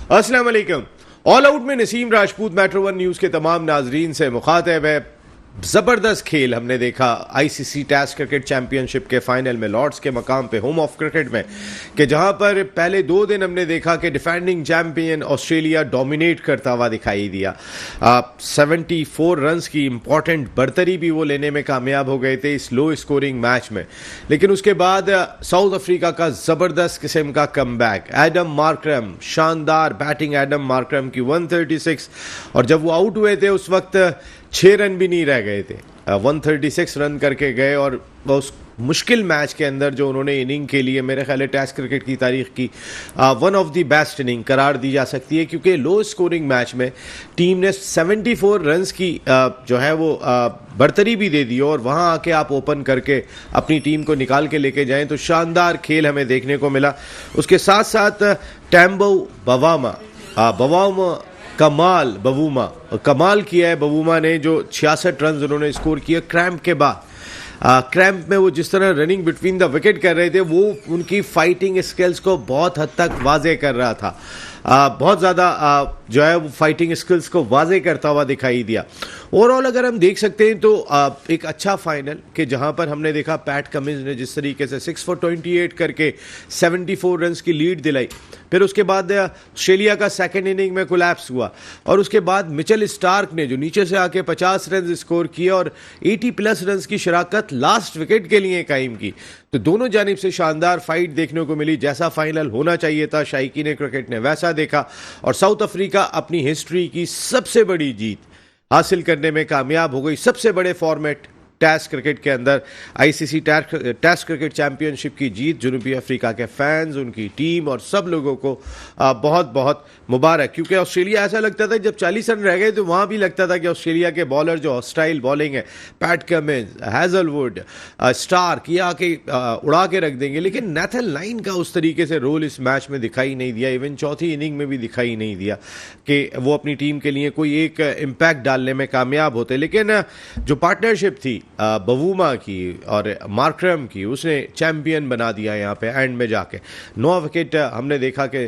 अस्सलाम वालेकुम। All out में Naseem Rajput metro one news के तमाम नाजरीन से मुखातिब है। ज़बरदस्त खेल हमने देखा आईसीसी टेस्ट क्रिकेट चैंपियनशिप के फाइनल में लॉर्ड्स के मकाम पे, होम ऑफ क्रिकेट में, कि जहां पर पहले 2 दिन हमने देखा कि डिफेंडिंग चैंपियन ऑस्ट्रेलिया डोमिनेट करता हुआ दिखाई दिया। 74 रन्स की इंपॉर्टेंट बर्तरी भी वो लेने में कामयाब हो गए थे इस लो स्कोरिंग मैच में। लेकिन उसके बाद साउथ अफ्रीका का ज़बरदस्त किस्म का कमबैक, एडम मार्करम, शानदार बैटिंग एडम मार्करम की 136, और जब वो आउट हुए थे उस वक्त 6 रन भी नहीं रह गए थे। 136 रन करके गए और उस मुश्किल मैच के अंदर जो उन्होंने इनिंग के लिए मेरे ख्याल टेस्ट क्रिकेट की तारीख की one of the best inning करार दी जा सकती है, क्योंकि लो स्कोरिंग मैच में टीम ने 74 रन्स की जो है वो बर्तरी भी दे दी, और वहाँ आके आप ओपन करके अपनी टीम को निकाल के लेके जाएं तो शानदार खेल हमें देखने को मिला। उसके साथ साथ टैम्बो बवामा कमाल किया है बवूमा ने, जो 66 रन उन्होंने स्कोर किया क्रैम्प के बाद। क्रैम्प में वो जिस तरह रनिंग बिटवीन द विकेट कर रहे थे, वो उनकी फाइटिंग स्किल्स को बहुत हद तक वाजे कर रहा था। बहुत ज़्यादा जो है वो फाइटिंग स्किल्स को वाजे करता हुआ दिखाई दिया। ओवरऑल अगर हम देख सकते हैं तो एक अच्छा फाइनल कि जहां पर हमने देखा पैट कमिंस ने जिस तरीके से 6 for 28 करके 74 रन्स की लीड दिलाई। फिर उसके बाद ऑस्ट्रेलिया का सेकंड इनिंग में कोलैप्स हुआ, और उसके बाद मिचेल स्टार्क ने जो नीचे से आके 50 रन स्कोर किए और 80+ रन्स की शराकत लास्ट विकेट के लिए कायम की। तो दोनों जानिब से शानदार फाइट देखने को मिली। जैसा फाइनल होना चाहिए था शायकीन क्रिकेट ने वैसा देखा, और साउथ अफ्रीका अपनी हिस्ट्री की सबसे बड़ी जीत हासिल करने में कामयाब हो गई। सबसे बड़े फॉर्मेट टेस्ट क्रिकेट के अंदर आईसीसी टेस्ट क्रिकेट चैंपियनशिप की जीत जनूबी अफ्रीका के फैंस, उनकी टीम और सब लोगों को बहुत बहुत मुबारक, क्योंकि ऑस्ट्रेलिया ऐसा लगता था जब 40 रन रह गए तो वहाँ भी लगता था कि ऑस्ट्रेलिया के बॉलर जो हॉस्टाइल बॉलिंग है, पैट कमिंस, हैजलवुड, स्टार्क, ये आके उड़ा के रख देंगे। लेकिन नेथन लाइन का उस तरीके से रोल इस मैच में दिखाई नहीं दिया, इवन चौथी इनिंग में भी दिखाई नहीं दिया कि वो अपनी टीम के लिए कोई एक इम्पैक्ट डालने में कामयाब होते। लेकिन जो पार्टनरशिप थी बवूमा की और मार्करम की, उसने चैंपियन बना दिया यहाँ पे एंड में जाके। 9 विकेट हमने देखा कि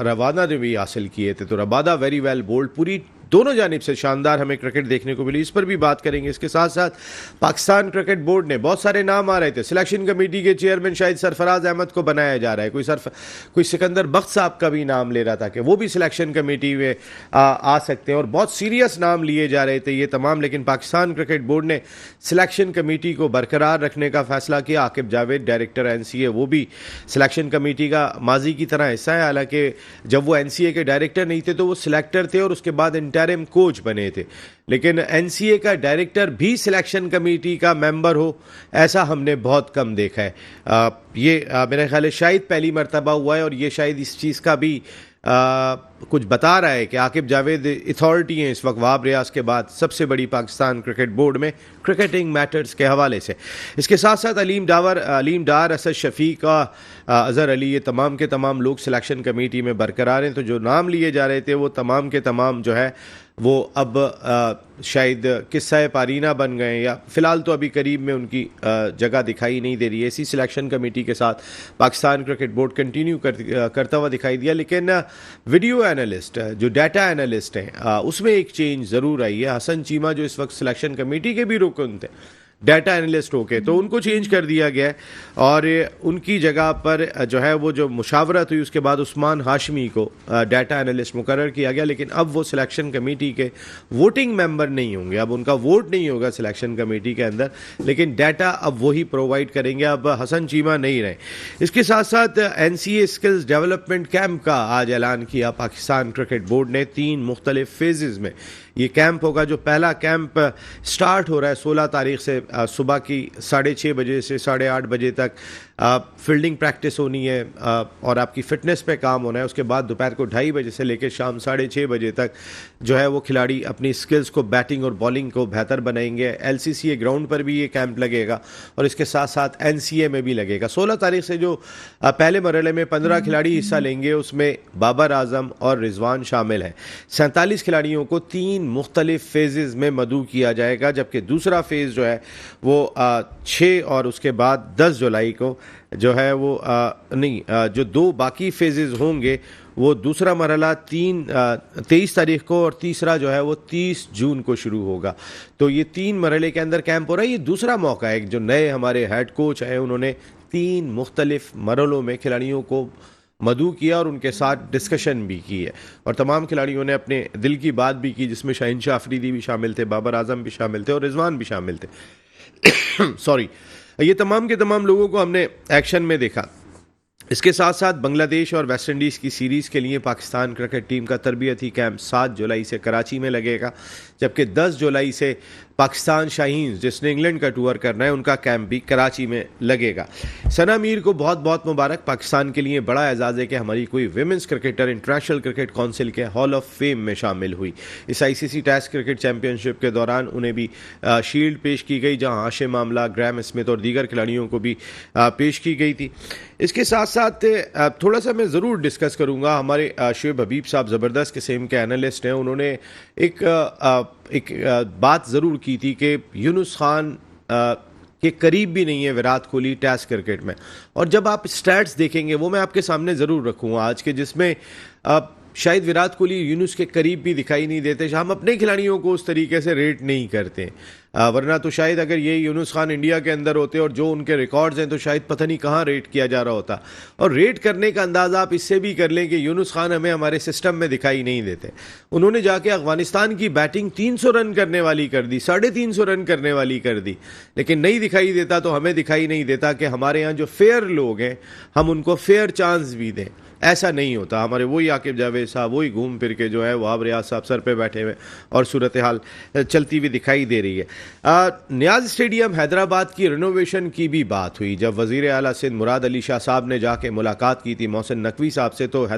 रबादा ने भी हासिल किए थे, तो रबादा वेरी वेल बोल्ड, पूरी दोनों जानिब से शानदार हमें क्रिकेट देखने को मिली। इस पर भी बात करेंगे। इसके साथ साथ पाकिस्तान क्रिकेट बोर्ड ने बहुत सारे नाम आ रहे थे, सिलेक्शन कमेटी के चेयरमैन शायद सरफराज अहमद को बनाया जा रहा है, कोई सिकंदर बख्त साहब का भी नाम ले रहा था कि वो भी सिलेक्शन कमेटी में आ सकते हैं, और बहुत सीरियस नाम लिए जा रहे थे ये तमाम। लेकिन पाकिस्तान क्रिकेट बोर्ड ने सिलेक्शन कमेटी को बरकरार रखने का फैसला किया। आकिब जावेद डायरेक्टर एनसीए, वो भी सिलेक्शन कमेटी का माजी की तरह हिस्सा है, हालांकि जब वो एनसीए के डायरेक्टर नहीं थे तो वो सिलेक्टर थे और उसके बाद इंटरिम कोच बने थे। लेकिन एनसीए का डायरेक्टर भी सिलेक्शन कमेटी का मेंबर हो, ऐसा हमने बहुत कम देखा है। ये मेरे ख्याल है शायद पहली मर्तबा हुआ है, और ये शायद इस चीज़ का भी कुछ बता रहा है कि आकिब जावेद अथॉरिटी हैं इस वक्त वाब रियाज के बाद सबसे बड़ी पाकिस्तान क्रिकेट बोर्ड में क्रिकेटिंग मैटर्स के हवाले से। इसके साथ साथ अलीम डार, असद शफीक, अजहर अली, ये तमाम के तमाम लोग सिलेक्शन कमेटी में बरकरार हैं। तो जो नाम लिए जा रहे थे वो तमाम के तमाम जो है वो अब शायद किस्सा पारीना बन गए, या फिलहाल तो अभी करीब में उनकी जगह दिखाई नहीं दे रही है। इसी सिलेक्शन कमेटी के साथ पाकिस्तान क्रिकेट बोर्ड कंटिन्यू करता हुआ दिखाई दिया। लेकिन वीडियो एनालिस्ट, जो डाटा एनालिस्ट हैं, उसमें एक चेंज ज़रूर आई है। हसन चीमा जो इस वक्त सिलेक्शन कमेटी के भी रुकन थे, डाटा एनालिस्ट होके, तो उनको चेंज कर दिया गया है, और उनकी जगह पर जो है वो जो मुशावरत हुई उसके बाद उस्मान हाशमी को डाटा एनालिस्ट मुकर्रर किया गया। लेकिन अब वो सिलेक्शन कमेटी के वोटिंग मेंबर नहीं होंगे, अब उनका वोट नहीं होगा सिलेक्शन कमेटी के अंदर, लेकिन डाटा अब वही प्रोवाइड करेंगे, अब हसन चीमा नहीं रहे। इसके साथ साथ एनसीए स्किल्स डेवलपमेंट कैंप का आज ऐलान किया पाकिस्तान क्रिकेट बोर्ड ने। 3 मुख्तलिफ फेजेज़ में ये कैंप होगा। जो पहला कैंप स्टार्ट हो रहा है 16 तारीख से, सुबह की 6:30 बजे से 8:30 बजे तक फील्डिंग प्रैक्टिस होनी है और आपकी फ़िटनेस पे काम होना है। उसके बाद दोपहर को 2:30 बजे से लेकर शाम 6:30 बजे तक जो है वो खिलाड़ी अपनी स्किल्स को, बैटिंग और बॉलिंग को बेहतर बनाएंगे। एलसीसीए ग्राउंड पर भी ये कैंप लगेगा और इसके साथ साथ एनसीए में भी लगेगा। 16 तारीख से जो पहले मरहले में 15 खिलाड़ी हिस्सा लेंगे, उसमें बाबर आजम और रिजवान शामिल हैं। 47 खिलाड़ियों को 3 मुख्तलिफ फेजेज़ में मदऊ किया जाएगा, जबकि दूसरा फेज़ जो है वो 6 और उसके बाद 10 जुलाई को जो है वो जो 2 बाकी फेजेस होंगे वो दूसरा मरहला 23 तारीख को और तीसरा जो है वो 30 जून को शुरू होगा। तो ये 3 मरहले के अंदर कैंप हो रहा है। ये दूसरा मौका है, जो नए हमारे हेड कोच हैं उन्होंने 3 मुख्तलिफ मरहलों में खिलाड़ियों को मदऊ किया और उनके साथ डिस्कशन भी की है और तमाम खिलाड़ियों ने अपने दिल की बात भी की, जिसमें शहनशाह अफरीदी भी शामिल थे, बाबर आजम भी शामिल थे और रिजवान भी शामिल थे। सॉरी, ये तमाम के तमाम लोगों को हमने एक्शन में देखा। इसके साथ साथ बांग्लादेश और वेस्ट इंडीज़ की सीरीज़ के लिए पाकिस्तान क्रिकेट टीम का तरबियती कैंप 7 जुलाई से कराची में लगेगा, जबकि 10 जुलाई से पाकिस्तान शाहीन्स, जिसने इंग्लैंड का टूर करना है, उनका कैंप भी कराची में लगेगा। सना मीर को बहुत बहुत मुबारक। पाकिस्तान के लिए बड़ा एजाज़ है कि हमारी कोई women's cricketer international cricket council के हॉल ऑफ फेम में शामिल हुई। इस ICC टेस्ट क्रिकेट चैम्पियनशिप के दौरान उन्हें भी शील्ड पेश की गई, जहां हाशिम आमला, ग्रैम स्मिथ और दीगर खिलाड़ियों को भी पेश की गई थी। इसके साथ साथ थोड़ा सा मैं ज़रूर डिस्कस करूँगा, हमारे शुएब हबीब साहब ज़बरदस्त किस्म के एनालिस्ट हैं, उन्होंने एक बात ज़रूर की थी कि यूनुस खान के करीब भी नहीं है विराट कोहली टेस्ट क्रिकेट में। और जब आप स्टैट्स देखेंगे वो मैं आपके सामने ज़रूर रखूँगा आज के, जिसमें शायद विराट कोहली यूनुस के करीब भी दिखाई नहीं देते। हम अपने खिलाड़ियों को उस तरीके से रेट नहीं करते, वरना तो शायद अगर ये यूनुस खान इंडिया के अंदर होते और जो उनके रिकॉर्ड्स हैं तो शायद पता नहीं कहाँ रेट किया जा रहा होता। और रेट करने का अंदाज़ा आप इससे भी कर लें कि यूनुस खान हमें हमारे सिस्टम में दिखाई नहीं देते। उन्होंने जाके अफगानिस्तान की बैटिंग 300 रन करने वाली कर दी, 350 रन करने वाली कर दी, लेकिन नहीं दिखाई देता तो हमें दिखाई नहीं देता कि हमारे यहाँ जो फेयर लोग हैं हम उनको फेयर चांस भी दें। ऐसा नहीं होता। हमारे वही आकिब जावेद साहब वही घूम फिर के जो है वहाब रियाज साहब सर पे बैठे हुए और सूरत हाल चलती हुई दिखाई दे रही है। नियाज स्टेडियम हैदराबाद की रिनोवेशन की भी बात हुई। जब वज़ीर आला सिंध मुराद अली शाह साहब ने जाके मुलाकात की थी मोहसिन नकवी साहब से, तो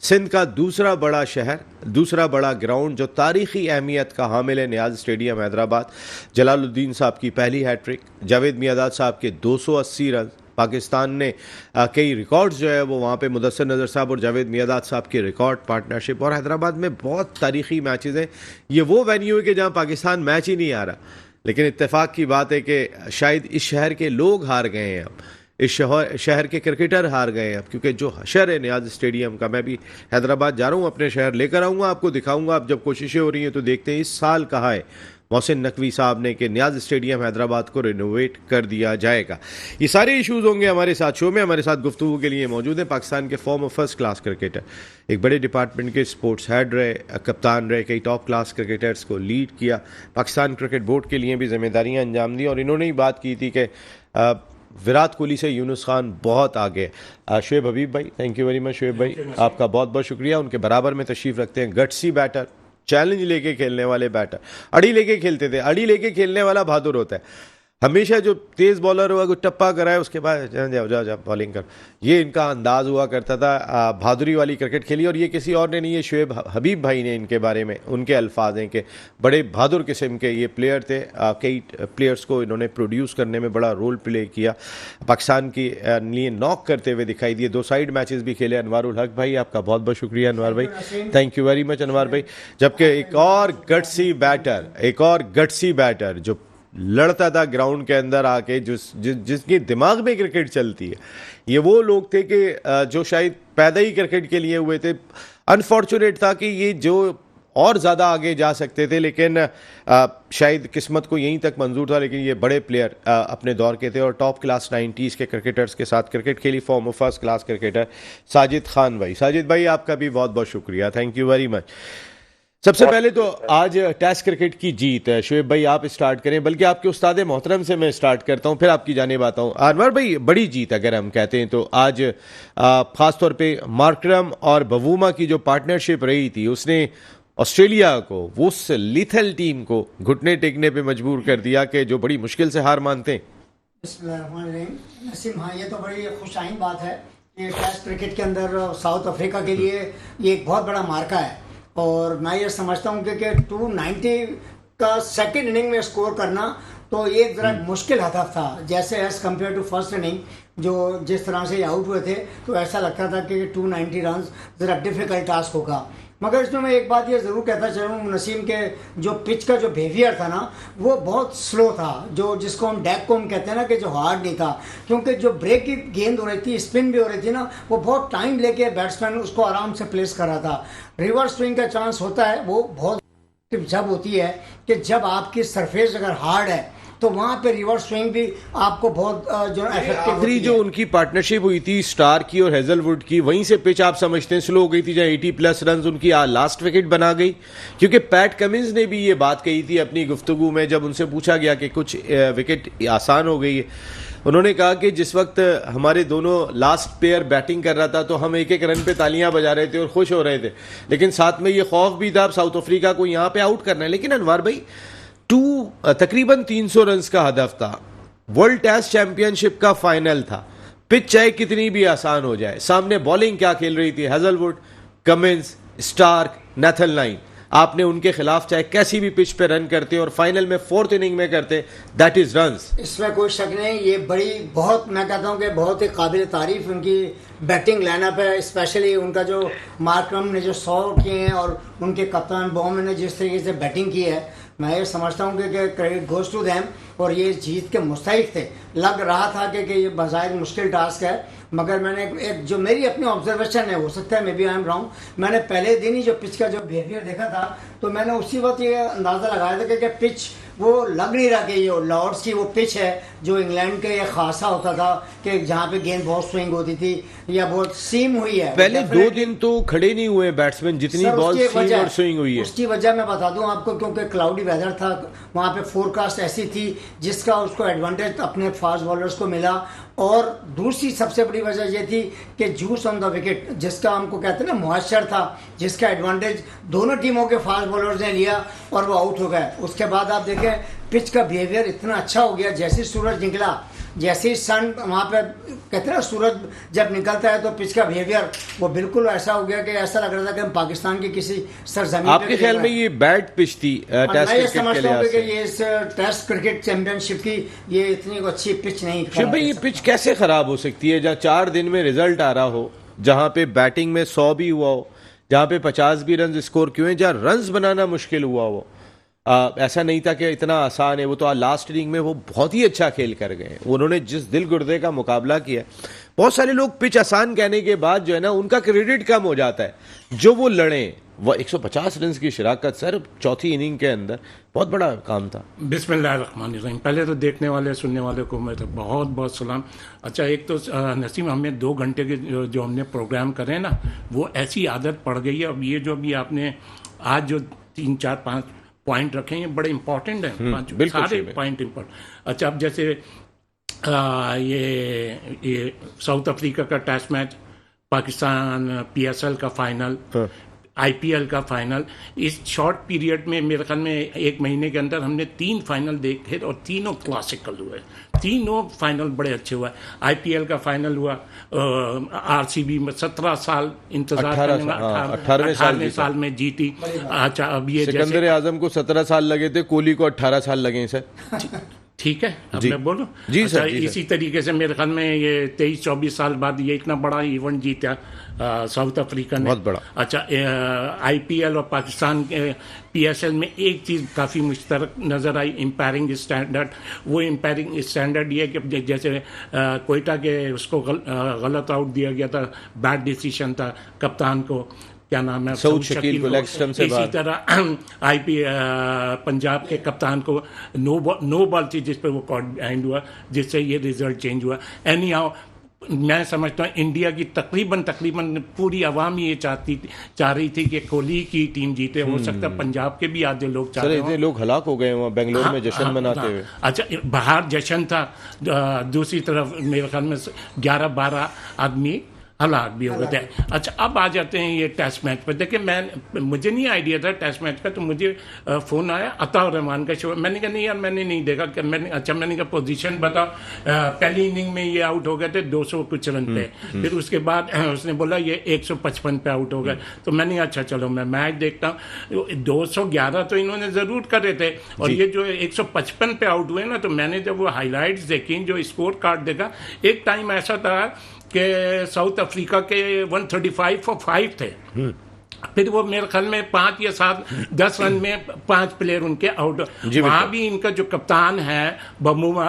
सिंध का दूसरा बड़ा शहर, दूसरा बड़ा ग्राउंड जो तारीख़ी अहमियत का हामिल है, नियाज स्टेडियम हैदराबाद। जलालुद्दीन साहब की पहली हैट्रिक, जावेद मियादाद साहब के 280 रन, पाकिस्तान ने कई रिकॉर्ड्स जो है वो वहाँ पे मुदस्सिर नज़र साहब और जावेद मियादाद साहब की रिकॉर्ड पार्टनरशिप। और हैदराबाद में बहुत तारीख़ी मैचेस हैं। ये वो वेन्यू है कि जहाँ पाकिस्तान मैच ही नहीं आ रहा, लेकिन इत्तेफाक की बात है कि शायद इस शहर के लोग हार गए हैं, अब इस शहर के क्रिकेटर हार गए हैं अब, क्योंकि जो हशर है नियाज स्टेडियम का। मैं भी हैदराबाद जा रहा हूँ, अपने शहर लेकर आऊँगा, आपको दिखाऊँगा। अब जब कोशिशें हो रही हैं तो देखते हैं इस साल कहा है मोहसिन नकवी साहब ने कि नियाज स्टेडियम हैदराबाद को रिनोवेट कर दिया जाएगा। ये सारे इश्यूज़ होंगे हमारे साथ शो में। हमारे साथ गुफ्तगू के लिए मौजूद है पाकिस्तान के फॉर्मर फर्स्ट क्लास क्रिकेटर, एक बड़े डिपार्टमेंट के स्पोर्ट्स हेड रहे, कप्तान रहे, कई टॉप क्लास क्रिकेटर्स को लीड किया, पाकिस्तान क्रिकेट बोर्ड के लिए भी जिम्मेदारियाँ अंजाम दी। और इन्होंने ही बात की थी कि विराट कोहली से यूनुस खान बहुत आगे। शुएब हबीब भाई, thank you very much. Shoaib भाई आपका बहुत बहुत शुक्रिया। उनके बराबर में तशरीफ़ रखते हैं गट्सी बैटर, चैलेंज लेके खेलने वाले बैटर। अड़ी लेके खेलते थे, अड़ी लेके खेलने वाला बहादुर होता है। हमेशा जो तेज़ बॉलर हुआ, कुछ टप्पा कराए उसके बाद जा बॉलिंग कर, ये इनका अंदाज हुआ करता था। बहादुरी वाली क्रिकेट खेली। और ये किसी और ने नहीं, ये शुएब हबीब भाई ने इनके बारे में, उनके अल्फाज हैं कि बड़े बहादुर किस्म के ये प्लेयर थे। कई प्लेयर्स को इन्होंने प्रोड्यूस करने में बड़ा रोल प्ले किया, पाकिस्तान की लिए नॉक करते हुए दिखाई दिए। 2 साइड मैचेस भी खेले। अनवारुल हक भाई आपका बहुत बहुत शुक्रिया। अनवार भाई, थैंक यू वेरी मच अनवार भाई। जबकि एक और गट्सी बैटर जो लड़ता था ग्राउंड के अंदर आके, जिसके दिमाग में क्रिकेट चलती है, ये वो लोग थे कि जो शायद पैदा ही क्रिकेट के लिए हुए थे। अनफॉर्चुनेट था कि ये जो और ज़्यादा आगे जा सकते थे, लेकिन शायद किस्मत को यहीं तक मंजूर था। लेकिन ये बड़े प्लेयर अपने दौर के थे और टॉप क्लास 90s के क्रिकेटर्स के साथ क्रिकेट खेली। Farmer first class cricketer Sajid Khan भाई, साजिद भाई आपका भी बहुत बहुत शुक्रिया, थैंक यू वेरी मच। सबसे पहले तो आज टेस्ट क्रिकेट की जीत है। शुएब भाई आप स्टार्ट करें, बल्कि आपके उस्ताद मोहतरम से मैं स्टार्ट करता हूं, फिर आपकी जानिब आता हूं। अनवर भाई, बड़ी जीत अगर हम कहते हैं तो आज खासतौर पे मार्करम और बवूमा की जो पार्टनरशिप रही थी, उसने ऑस्ट्रेलिया को, उस लीथल टीम को घुटने टेकने पे मजबूर कर दिया कि जो बड़ी मुश्किल से हार मानते हैं। नसीम, हाँ, ये तो बड़ी खुशाइन बात है कि टेस्ट क्रिकेट के अंदर साउथ अफ्रीका के लिए ये एक बहुत बड़ा मार्का है। और मैं ये समझता हूँ कि 290 का सेकंड इनिंग में स्कोर करना तो ये ज़रा मुश्किल हदफ था, जैसे as compare to first inning जो जिस तरह से आउट हुए थे, तो ऐसा लगता था कि 290 रन ज़रा डिफ़िकल्ट टास्क होगा। मगर इसमें मैं एक बात ये ज़रूर कहता चलूँ नसीम के जो पिच का जो बिहेवियर था ना वो बहुत स्लो था, जो जिसको हम डैक को हम कहते हैं ना कि जो हार्ड नहीं था, क्योंकि जो ब्रेक की गेंद हो रही थी, स्पिन भी हो रही थी ना, वो बहुत टाइम लेके बैट्समैन उसको आराम से प्लेस कर रहा था। रिवर्स स्विंग का चांस होता है वो बहुत जब होती है कि जब आपकी सरफेस अगर हार्ड है तो वहां पे रिवर्स स्विंग भी आपको बहुत जो इफेक्टिव आखिरी जो उनकी पार्टनरशिप हुई थी स्टार की और हेजलवुड की, वहीं से पिच आप समझते हैं स्लो हो गई थी, जहां 80+ रन उनकी लास्ट विकेट बना गई। क्योंकि पैट कमिंस ने भी ये बात कही थी अपनी गुफ्तगू में, जब उनसे पूछा गया कि कुछ विकेट आसान हो गई है, उन्होंने कहा कि जिस वक्त हमारे दोनों लास्ट पेयर बैटिंग कर रहा था तो हम एक एक रन पे तालियां बजा रहे थे और खुश हो रहे थे, लेकिन साथ में ये खौफ भी था अब साउथ अफ्रीका को यहाँ पे आउट करना है। लेकिन अनवर भाई तकरीबन 300 रन्स का हदफ था, वर्ल्ड टेस्ट चैंपियनशिप का फाइनल था, पिच चाहे कितनी भी आसान हो जाए, सामने बॉलिंग क्या खेल रही थी, Hazlewood, Cummins, Starc, Nathan Lyon, आपने उनके खिलाफ चाहे कैसी भी पिच पे रन करते और फाइनल में 4th इनिंग में करते, दैट इज रन्स। इसमें कोई शक नहीं, ये बड़ी बहुत मैं कहता हूँ कि बहुत ही काबिल तारीफ उनकी बैटिंग लाइनअप है, स्पेशली उनका जो मार्करम ने जो 100 किए हैं और उनके कप्तान बॉम ने जिस तरीके से बैटिंग की है, मैं ये समझता हूँ कि क्रेडिट गोज टू देम, और ये जीत के मुस्तहिक थे। लग रहा था कि ये बज़ाहिर मुश्किल टास्क है, मगर मैंने एक जो मेरी अपनी ऑब्जर्वेशन है, हो सकता है maybe I am wrong, मैंने पहले दिन ही जो पिच का जो बिहेवियर देखा था तो मैंने उसी वक्त ये अंदाज़ा लगाया था कि पिच वो लग नहीं रहा कि ये लॉर्ड्स की वो पिच है जो इंग्लैंड के ये खासा होता था कि जहाँ पे गेंद बहुत स्विंग होती थी या बहुत सीम हुई है। पहले 2 दिन तो खड़े नहीं हुए बैट्समैन, जितनी बॉल सीम और स्विंग हुई है। उसकी वजह मैं बता दूं आपको, क्योंकि क्लाउडी वेदर था, वहाँ पे फोरकास्ट ऐसी थी जिसका उसको एडवांटेज अपने फास्ट बॉलर्स को मिला, और दूसरी सबसे बड़ी वजह यह थी कि जूस ऑन द विकेट जिसका हमको कहते हैं ना मॉइस्चर था, जिसका एडवांटेज दोनों टीमों के फास्ट बॉलर्स ने लिया और वो आउट हो गए। उसके बाद आप देखें पिच का बिहेवियर इतना अच्छा हो गया, जैसे सूरज निकला, जैसे सन वहाँ पे कहते हैं ना सूरज जब निकलता है तो पिच का बिहेवियर वो बिल्कुल ऐसा हो गया कि ऐसा लग रहा था कि हम पाकिस्तान की किसी सरजमीन। आपके ख्याल में ये बैड पिच थी टेस्ट मैं ये क्रिकेट के समझता लिहाज हूँ कि से? ये इस टेस्ट क्रिकेट चैंपियनशिप की ये इतनी अच्छी पिच नहीं। शिव भाई ये पिच कैसे खराब हो सकती है, जहाँ 4 दिन में रिजल्ट आ रहा हो, जहाँ पे बैटिंग में 100 भी हुआ हो, जहाँ पे 50 भी रन स्कोर किए, जहाँ रन्स बनाना मुश्किल हुआ हो। ऐसा नहीं था कि इतना आसान है, वो तो लास्ट इनिंग में वो बहुत ही अच्छा खेल कर गए, उन्होंने जिस दिल गुर्दे का मुकाबला किया। बहुत सारे लोग पिच आसान कहने के बाद जो है ना उनका क्रेडिट कम हो जाता है, जो वो लड़े वो 150 रन की शिराकत सर 4थी इनिंग के अंदर बहुत बड़ा काम था। बिस्मिल्लाहिर्रहमानिर्रहीम। पहले तो देखने वाले सुनने वाले को मैं तो बहुत बहुत सलाम। अच्छा, एक तो नसीम हमें 2 घंटे के जो हमने प्रोग्राम करे हैं ना, वो ऐसी आदत पड़ गई है। अब ये जो भी आपने आज जो 3 4 5 पॉइंट रखे हैं बड़े इंपॉर्टेंट हैं, 5 सारे पॉइंट इंपॉर्टेंट। अच्छा, अब जैसे ये साउथ अफ्रीका का टेस्ट मैच, पाकिस्तान PSL का फाइनल, IPL का फाइनल, इस शॉर्ट पीरियड में मेरे ख्याल में 1 महीने के अंदर हमने 3 फाइनल देखे और तीनों क्लासिकल हुए, तीनों फाइनल बड़े अच्छे हुए। IPL का फाइनल हुआ, RCB में 17 साल इंतजार करने में 18वें साल में जीती। अच्छा, अब ये सिकंदर आजम को 17 साल लगे थे, कोहली को 18 साल लगे सर। ठीक है, अब मैं बोलूं जी अच्छा, सर, इसी तरीके से मेरे ख्याल में ये 23-24 साल बाद ये इतना बड़ा इवेंट जीता साउथ अफ्रीका ने, बहुत बड़ा। अच्छा, IPL और पाकिस्तान के PSL में एक चीज़ काफ़ी मुश्तरक नज़र आई, एम्पायरिंग स्टैंडर्ड। वो एम्पायरिंग स्टैंडर्ड ये कि जैसे कोयटा के उसको गलत आउट दिया गया था, बैड डिसीजन था कप्तान को, क्या नाम है, सऊद शकील को लेग स्टंप से इसी तरह पंजाब के कप्तान को नो बॉल थी जिस पे वो कॉट बिहाइंड हुआ, जिससे ये रिजल्ट चेंज हुआ। एनी हाउ मैं समझता हूँ इंडिया की तकरीबन पूरी आवाम ये चाह रही थी कि कोहली की टीम जीते। हो सकता है पंजाब के भी आधे लोग चाहते हैं। इतने लोग हलाक हो गए वहाँ बेंगलोर में जश्न मनाते हुए। अच्छा, बाहर जश्न था, दूसरी तरफ मेरे ख्याल में 11-12 आदमी हलाक भी हो गए थे। अच्छा, अब आ जाते हैं ये टेस्ट मैच पर। देखिए, मुझे नहीं आइडिया था टेस्ट मैच का, तो मुझे फ़ोन आया अताउर रहमान का शो। मैंने कहा नहीं यार, मैंने नहीं देखा। मैंने कहा पोजीशन बताओ। पहली इनिंग में ये आउट हो गए थे 200 कुछ रन पे, फिर उसके बाद उसने बोला ये 155 पे आउट हो गए। तो मैंने अच्छा चलो मैं मैच देखता हूँ। 211 तो इन्होंने ज़रूर करे थे, और ये जो 155 पे आउट हुए ना, तो मैंने जब वो हाईलाइट्स देखी, जो स्कोर कार्ड देखा, एक टाइम ऐसा था कि साउथ अफ्रीका के 135 for 5 थे, फिर वो मेरे ख्याल में 5 या 7-10 रन में 5 प्लेयर उनके आउट। वहां भी इनका जो कप्तान है बमूमा,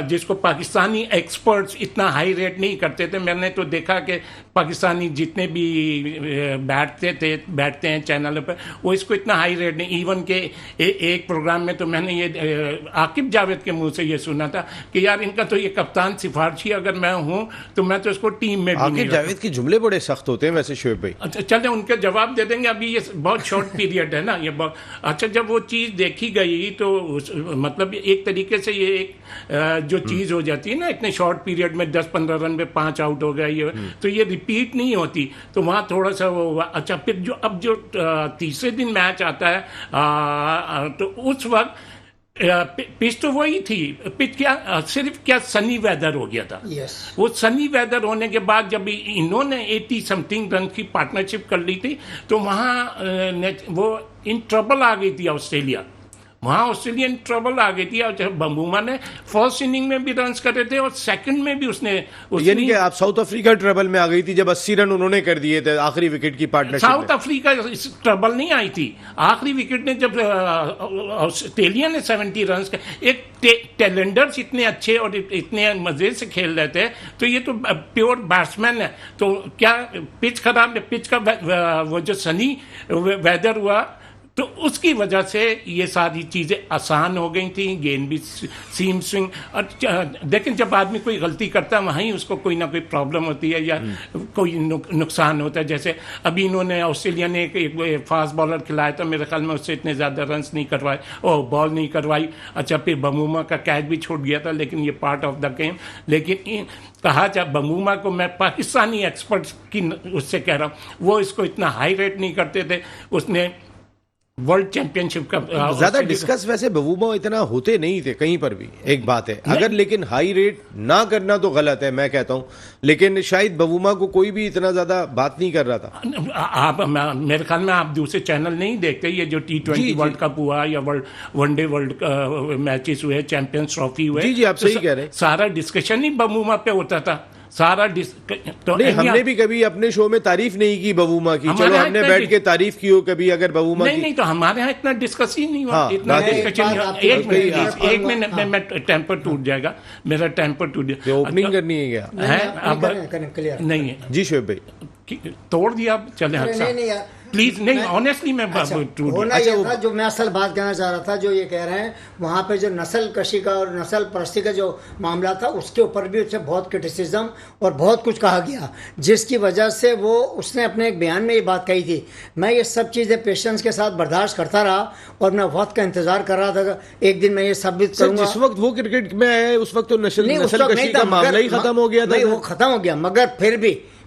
जिसको पाकिस्तानी एक्सपर्ट्स इतना हाई रेट नहीं करते थे। मैंने तो देखा कि पाकिस्तानी जितने भी बैठते हैं चैनल पर, वो इसको इतना हाई रेट नहीं। इवन के एक प्रोग्राम में तो मैंने ये आकिब जावेद के मुंह से ये सुना था कि यार इनका तो ये कप्तान सिफारशी अगर मैं हूं तो मैं तो इसको टीम में भी नहीं आकिब जावेद के जुमले बड़े सख्त होते हैं वैसे शोएब भाई। अच्छा चलते उनके जवाब दे देंगे। अभी ये बहुत शॉर्ट पीरियड है ना, ये बहुत अच्छा। जब वो चीज़ देखी गई तो मतलब एक तरीके से ये एक जो चीज़ हो जाती है ना इतने शॉर्ट पीरियड में 10-15 रन में 5 आउट हो गया ये, तो ये रिपीट नहीं होती। तो वहाँ थोड़ा सा वो अच्छा। फिर जो अब जो तीसरे दिन मैच आता है तो उस वक्त पिच तो वही थी। पिच क्या सिर्फ क्या सनी वेदर हो गया था। वो सनी वेदर होने के बाद जब इन्होंने 80 समथिंग रन की पार्टनरशिप कर ली थी तो वहाँ वो इन ट्रबल आ गई थी ऑस्ट्रेलिया। वहाँ ऑस्ट्रेलियन ट्रबल आ गई थी। और जब बमूमा ने फर्स्ट इनिंग में भी रन्स करे थे और सेकंड में भी उसने यानी कि आप साउथ अफ्रीका ट्रबल में आ गई थी जब 80 रन उन्होंने कर दिए थे आखिरी विकेट की पार्टनरशिप। साउथ अफ्रीका इस ट्रबल नहीं आई थी। आखिरी विकेट ने जब ऑस्ट्रेलिया ने 70 रन एक टेलेंडर्स इतने अच्छे और इतने मजे से खेल रहे थे, तो ये तो प्योर बैट्समैन है। तो क्या पिच खराब, पिच का वो जो सनी वेदर हुआ तो उसकी वजह से ये सारी चीज़ें आसान हो गई थी। गेंद भी सीम स्विंग। और लेकिन जब आदमी कोई गलती करता है वहीं उसको कोई ना कोई प्रॉब्लम होती है या कोई नुकसान होता है। जैसे अभी इन्होंने ऑस्ट्रेलिया ने एक फास्ट बॉलर खिलाया था, मेरे ख्याल में उससे इतने ज़्यादा रन्स नहीं करवाए और बॉल नहीं करवाई। अच्छा फिर बमूमा का कैच भी छूट गया था, लेकिन ये पार्ट ऑफ द गेम। लेकिन कहा जाए बमूमा को, मैं पाकिस्तानी एक्सपर्ट्स की उससे कह रहा हूँ, वो इसको इतना हाई रेट नहीं करते थे। उसने वर्ल्ड चैंपियनशिप का ज्यादा डिस्कस वैसे बमूमा इतना होते नहीं थे कहीं पर भी, एक बात है। अगर लेकिन हाई रेट ना करना तो गलत है मैं कहता हूं, लेकिन शायद बमूमा को कोई भी इतना ज्यादा बात नहीं कर रहा था। आप मेरे ख्याल में आप दूसरे चैनल नहीं देखते। ये जो T20 वर्ल्ड कप हुआ या वनडे वर्ल्ड मैचेस हुए, चैंपियंस ट्रॉफी हुए, जी आप सही कह रहे हैं। सारा डिस्कशन ही बमूमा पे होता था। सारा तो नहीं, हमने भी कभी अपने शो में तारीफ नहीं की बबूमा की। चलो हमने बैठ के तारीफ की हो कभी अगर बबूमा की। नहीं तो हमारे यहाँ इतना डिस्कस ही नहीं हुआ। इतना डिस्कशन नहीं हुआ। एक मिनट में टेम्पर टूट जाएगा, मेरा टेम्पर टूट जाएगा। ओपनिंग करनी है क्या है? नहीं है जी शोएब भाई, तोड़ दिया। चले प्लीज नहीं, ऑनेस्टली मैं होना ये था जो मैं असल बात कहना चाह रहा था। जो ये कह रहे हैं वहाँ पे जो नस्ल कशी का और नस्ल परस्ती का जो मामला था उसके ऊपर भी उससे बहुत क्रिटिसिज्म और बहुत कुछ कहा गया, जिसकी वजह से वो उसने अपने एक बयान में ये बात कही थी। मैं ये सब चीज़ें पेशेंस के साथ बर्दाश्त करता रहा और मैं वक्त का इंतजार कर रहा था एक दिन मैं ये साबित करूंगा। जिस वक्त वो क्रिकेट में आए उस वक्त तो नस्ल कशी का मामला ही खत्म हो गया था। वो खत्म हो गया, मगर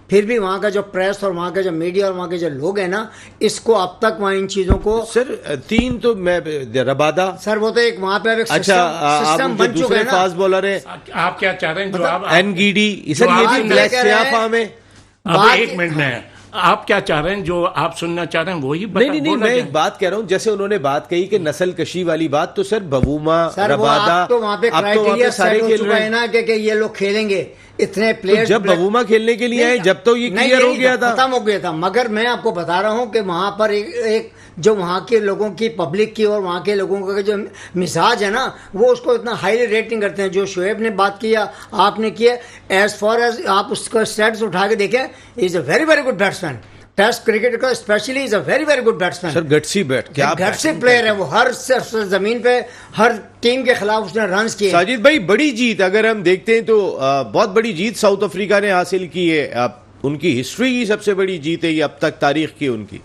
फिर भी वहाँ का जो प्रेस और वहाँ के जो मीडिया और वहाँ के जो लोग हैं ना, इसको अब तक वहाँ इन चीजों को सर 3 तो मैं रबादा सर वो तो एक वहाँ पे एक सिस्टम बन चुका है। फास्ट बॉलर है। आप क्या चाह रहे हैं? जो आप एनगीडी सर ये भी ब्लैक सियाफा में। एक मिनट में आप क्या चाह रहे हैं? जो आप सुनना चाह रहे हैं वही नहीं मैं एक बात कह रहा हूँ। जैसे उन्होंने बात कही कि नस्ल कशी वाली बात, तो सर बबूमा रबादा तो वहाँ पे क्राइटेरिया सारे खेल रहे हैं ना कि ये लोग खेलेंगे इतने प्लेयर। जब बबूमा खेलने के लिए आए जब तो ये क्लियर हो गया था, खत्म हो गया था। मगर मैं आपको बता रहा हूँ कि वहाँ पर एक जो वहाँ के लोगों की पब्लिक की और वहाँ के लोगों का जो मिजाज है ना, वो उसको इतना हाईली रेटिंग करते हैं। जो शोएब ने बात किया, आपने किया, एज फार एज आप उसका स्टैट्स उठा के देखें, is a very very good batsman. Test cricket का specially is a very very good batsman. Sir gutsy gutsy player है वो। हर जमीन पे हर टीम के खिलाफ उसने रन्स किए। साजिद भाई बड़ी जीत अगर हम देखते हैं तो बहुत बड़ी जीत साउथ अफ्रीका ने हासिल की है। उनकी हिस्ट्री की सबसे बड़ी जीत है ये अब तक तारीख की उनकी।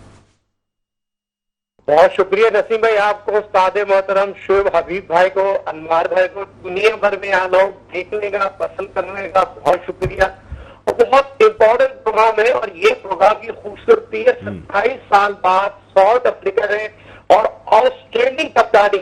बहुत शुक्रिया नसीम भाई आपको, उस्ताद मोहतरम शोएब हबीब भाई को, अनवार भाई को, दुनिया भर में यहाँ लोग देखने का पसंद करने का बहुत शुक्रिया। और बहुत इम्पोर्टेंट प्रोग्राम है और ये प्रोग्राम की खूबसूरती है 27 साल बाद साउथ अफ्रीका ने और ऑस्ट्रेलियन कप्तानी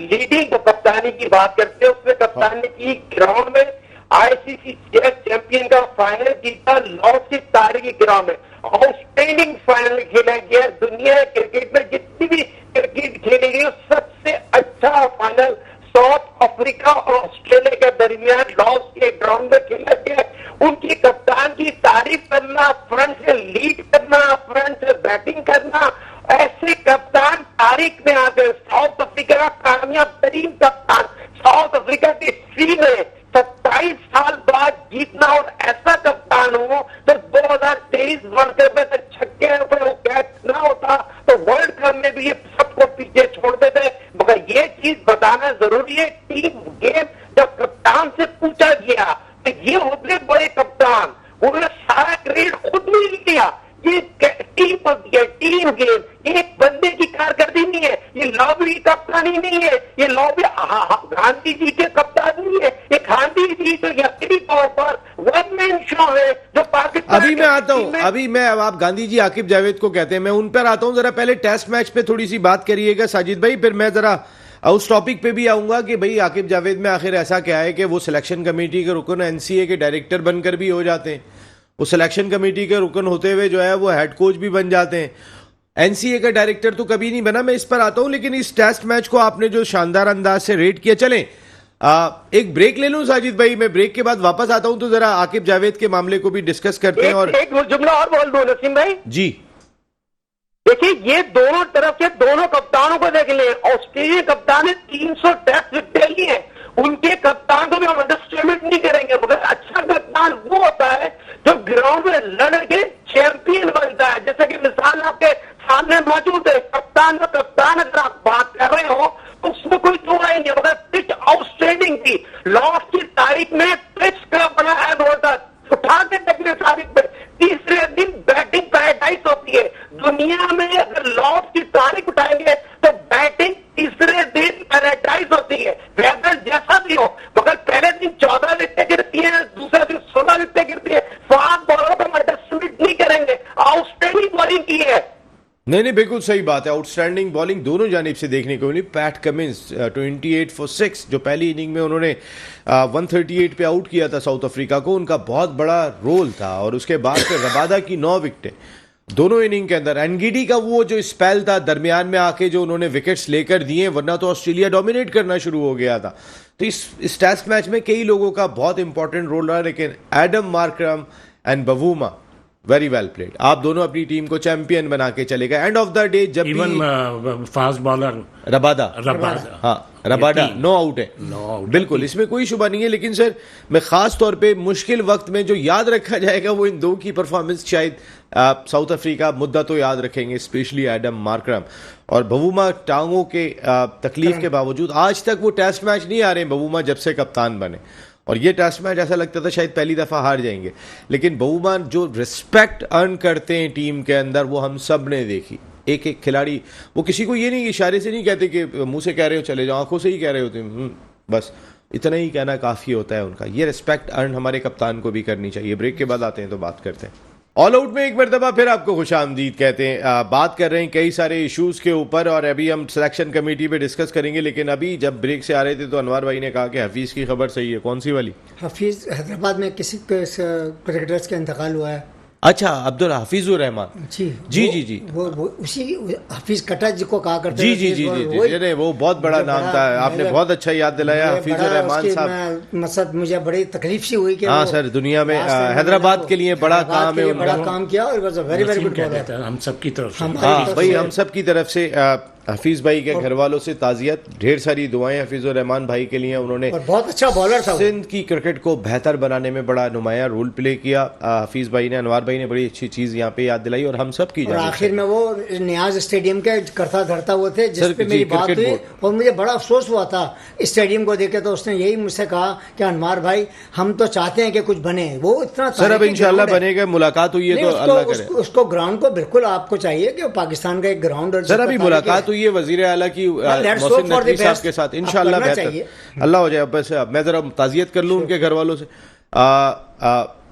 लीडिंग कप्तानी की बात करते हैं। उसमें कप्तानी की ग्राउंड में आईसीसी चैंपियन का फाइनल जीता, लॉर्ड्स तारीख की ग्राउंड में आउटस्टैंडिंग फाइनल खेला गया। दुनिया क्रिकेट में जितनी भी क्रिकेट खेली गई सबसे अच्छा फाइनल साउथ अफ्रीका और ऑस्ट्रेलिया के दरमियान लॉर्ड्स के ग्राउंड में खेला गया। उनकी कप्तान की तारीफ करना, फ्रंट से लीड करना, फ्रंट से बैटिंग करना, ऐसे कप्तान तारीख में आ गए। साउथ अफ्रीका का कामयाब तरीन कप्तान साउथ अफ्रीका की हिस्ट्री में 27 साल बाद जीतना, और ऐसा कप्तान हो तो 2023 वर्ल्ड कप में छक्के पे वो कैच ना होता तो वर्ल्ड कप में भी ये सबको पीछे छोड़ देते। मगर ये चीज बताना जरूरी है, टीम गेम जब कप्तान से पूछा गया तो ये होते बड़े कप्तान, उन्होंने सारा क्रेडिट खुद नहीं लिया। ये टीम होती है, टीम गेम, एक बंदे की कारकर्दगी नहीं है, ये लॉबी कप्तानी नहीं है, ये लॉबी गांधी जी के कप्तान नहीं है, ये गांधी जी तो यकीनी तौर पर वन मैन शो है जो पाकिस्तान। अभी मैं आता हूं, अभी मैं, आप गांधी जी आकिब जावेद को कहते हैं, मैं उन पर आता हूं। जरा पहले टेस्ट मैच पे थोड़ी सी बात करिएगा साजिद भाई, फिर मैं जरा उस टॉपिक पे भी आऊंगा कि भाई आकिब जावेद में आखिर ऐसा क्या है कि वो सिलेक्शन कमेटी के रुकन एनसीए के डायरेक्टर बनकर भी हो जाते हैं, वो सिलेक्शन कमेटी के रुकन होते हुए जो है वो हेड कोच भी बन जाते हैं। एनसीए का डायरेक्टर तो कभी नहीं बना, मैं इस पर आता हूं। लेकिन इस टेस्ट मैच को आपने जो शानदार अंदाज से रेट किया, चलें एक ब्रेक ले लूं साजिद भाई, मैं ब्रेक के बाद वापस आता हूं तो जरा आकिब जावेद के मामले को भी डिस्कस करते हैं। और एक जुमला और बोल दो नसीम भाई जी, देखिए ये दोनों तरफ के दोनों कप्तानों को देख लें। ऑस्ट्रेलिया कप्तान ने 300 टेस्ट विकेट लिए हैं, उनके कप्तान को भी हम अंडरस्टेटमेंट नहीं करेंगे, मगर अच्छा कप्तान वो होता है जो ग्राउंड में लड़ के चैंपियन बनता है। जैसे कि मिसाल आपके सामने मौजूद है, कप्तान का कप्तान अगर आप बात कर रहे हो तो उसमें कोई दो राय नहीं, मगर पिच आउटस्टैंडिंग थी। लॉर्ड्स की तारीख में पिच का बड़ा अहम होता है, उठा के देखने तारीख में तीसरे दिन बैटिंग पैराडाइज होती है। दुनिया में अगर लॉर्ड्स की तारीख उठाएंगे तो बैटिंग तीसरे दिन पैराडाइज होती है, वेदर जैसा भी हो। मगर पहले दिन 14 विकेट गिरती है, दूसरे दिन 16 विकेट गिरती है। फास्ट बॉलर को अंडरस्टिमेट नहीं करेंगे, आउटस्टैंडिंग बॉलिंग की है। नहीं बिल्कुल सही बात है, आउटस्टैंडिंग बॉलिंग दोनों जानिब से देखने को मिली। पैट कमिंस 28 फॉर 6 जो पहली इनिंग में उन्होंने 138 पे आउट किया था साउथ अफ्रीका को, उनका बहुत बड़ा रोल था। और उसके बाद फिर रबादा की 9 विकेटें दोनों इनिंग के अंदर। एनगीडी का वो जो स्पेल था दरमियान में आके जो उन्होंने विकेट्स लेकर दिए, वरना तो ऑस्ट्रेलिया डोमिनेट करना शुरू हो गया था। तो इस टेस्ट मैच में कई लोगों का बहुत इंपॉर्टेंट रोल रहा, लेकिन Adam Markram and Bavuma very well played. आप दोनों अपनी टीम को चैंपियन बना के चले गए। एंड ऑफ द डे जब इवन फास्ट बॉलर रबादा, हाँ रबाडा नो आउट है, बिल्कुल इसमें कोई शुबा नहीं है। लेकिन सर मैं खास तौर पे मुश्किल वक्त में जो याद रखा जाएगा वो इन दो की परफॉर्मेंस, शायद साउथ अफ्रीका मुद्दा तो याद रखेंगे, स्पेशली एडम मार्करम और बवूमा। टांगों के तकलीफ के बावजूद आज तक वो टेस्ट मैच नहीं आ रहे बवूमा जब से कप्तान बने, और ये टेस्ट मैच ऐसा लगता था शायद पहली दफा हार जाएंगे। लेकिन बवूमा जो रिस्पेक्ट अर्न करते हैं टीम के अंदर वो हम सब ने देखी। एक एक खिलाड़ी, वो किसी को ये नहीं इशारे से नहीं कहते कि मुंह से कह रहे हो चले जाओ, आंखों से ही कह रहे होते हैं, बस इतना ही कहना काफ़ी होता है उनका। ये रिस्पेक्ट अर्न हमारे कप्तान को भी करनी चाहिए। ब्रेक के बाद आते हैं तो बात करते हैं। ऑल आउट में एक मरतबा फिर आपको खुशामदीद कहते हैं। बात कर रहे हैं कई सारे इश्यूज़ के ऊपर, और अभी हम सिलेक्शन कमेटी पे डिस्कस करेंगे। लेकिन अभी जब ब्रेक से आ रहे थे तो अनवर भाई ने कहा कि हफीज़ की खबर सही है। कौन सी वाली? हफीज़ हैदराबाद में किसी क्रिकेटर्स का इंतकाल हुआ है। अच्छा, अब्दुल हफीजुर रहमान जी जी जी जी, वो उसी हफीज कटा जिसको कहा करते जी जी जी जी जी, वो बहुत बड़ा नाम था। आपने बहुत अच्छा याद दिलाया हफीजुर रहमान साहब। मतलब मुझे बड़ी तकलीफ सी हुई कि हाँ सर, दुनिया में हैदराबाद के लिए बड़ा काम है, बड़ा काम किया और वेरी वेरी गुड बॉलर। हम सब की तरफ से, हाँ भाई हम सब की तरफ से हफीज भाई के घर वालों से ताजियत, ढेर सारी दुआएं हफीजुर रहमान भाई के लिए। उन्होंने बहुत अच्छा बॉलर था, सिंध की क्रिकेट को बेहतर बनाने में बड़ा नुमाया रोल प्ले किया। हफीज भाई ने, अनवर भाई ने बड़ी अच्छी चीज यहाँ पे याद दिलाई और हम सब की। और आखिर में वो नियाज स्टेडियम के करता धरता हुए थे जिस पे मेरी बात हुई, और मुझे बड़ा अफसोस हुआ था स्टेडियम को देखे। तो उसने यही मुझसे कहा कि अनवर भाई हम तो चाहते हैं कि कुछ बने। वो इतना सर अब इंशाल्लाह बनेगा, मुलाकात हुई है तो अल्लाह करे। उसको ग्राउंड को बिल्कुल आपको चाहिए कि पाकिस्तान का एक ग्राउंड। सर अभी मुलाकात हुई है वजीर आला की मोहसिन नकवी साहब के साथ, इंशाल्लाह बेहतर अल्लाह हो जाए। बस मैं जरा ताजियत कर लूँ उनके घर वालों से।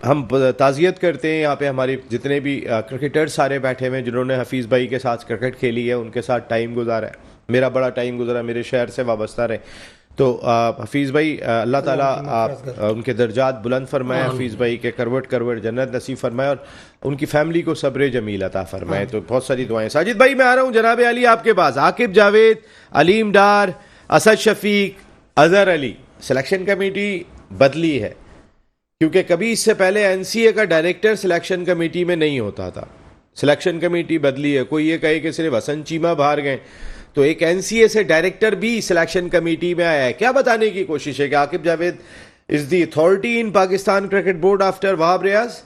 हम ताजियत करते हैं यहाँ पे हमारे जितने भी क्रिकेटर्स सारे बैठे हुए हैं जिन्होंने हफीज़ भाई के साथ क्रिकेट खेली है, उनके साथ टाइम गुजारा है। मेरा बड़ा टाइम गुजरा, मेरे शहर से वाबस्ता रहे। तो हफीज़ भाई अल्लाह ताला उनके दर्जात बुलंद फरमाए, हफीज़ भाई के करवट करवट जन्नत नसीब फरमाए और उनकी फैमिली को सब्र जमील अता फरमाए। तो बहुत सारी दुआएं। साजिद भाई मैं आ रहा हूँ जनाब अली आपके पास। आकिब जावेद, अलीम डार, असद शफीक, अजहर अली, सिलेक्शन कमेटी बदली है क्योंकि कभी इससे पहले एनसीए का डायरेक्टर सिलेक्शन कमेटी में नहीं होता था। सिलेक्शन कमेटी बदली है, कोई ये कहे कि सिर्फ हसन चीमा बाहर गए, तो एक एनसीए से डायरेक्टर भी सिलेक्शन कमेटी में आया है। क्या बताने की कोशिश है कि Aqib Javed is the authority in Pakistan cricket board after Wahab Riaz?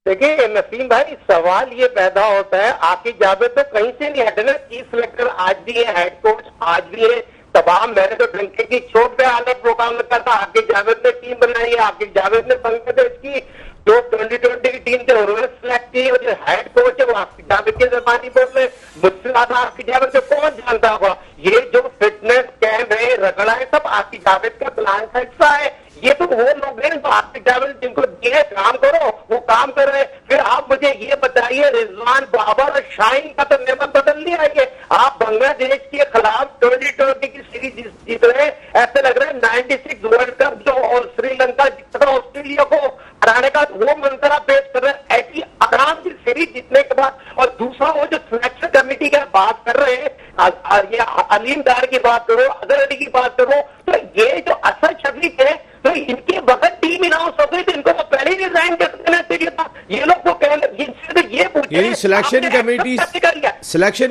देखिए नसीम भाई, सवाल ये पैदा होता है, आकिब जावेद तो कहीं से नहीं हटे ना। चीफ सिलेक्टर आज भी है, हेड कोच आज भी है, तमाम। मैंने तो डंके की चोट पे अलग प्रोग्राम रखा था, आकिब जावेद ने टीम बनाई है, आकिब जावेद ने बांग्लादेश की जो 2020 की टीम थे उन्होंने सिलेक्ट की, और जो हेड कोच है वो आकिब जावेद के जबानी बोर्ड में। मुझसे ज्यादा आकिब जावेद से कौन जानता होगा? ये जो फिटनेस कैंप है, रगड़ा है, सब आकिब जावेद का प्लान का हिस्सा है। ये तो वो लोग हैं तो आकिब जावेद जिनको दिए काम करो वो काम कर रहे हैं। फिर आप मुझे ये बताइए, रिजवान बाबर और शाहीन का तो नियम बदल दिया है। आप बांग्लादेश के खिलाफ 2020 की सीरीज जीत रहे हैं, ऐसे लग रहा है 96 वर्ल्ड कप जो और श्रीलंका जीता था ऑस्ट्रेलिया को हराने का, वो मंजरा पेश कर रहे हैं ऐसी आराम की सीरीज जीतने के बाद। और दूसरा वो जो सिलेक्शन कमेटी की बात कर रहे हैं, ये अलीम डार की बात करो, अजहर अली की बात करो, तो ये जो असद शफीक है तो इनके बगैर टीम अनाउंस हो गई, तो इनको तो पहले ही रिजाइन कर देना चाहिए था। ये लोग को इनसे तो ये पूछे सिलेक्शन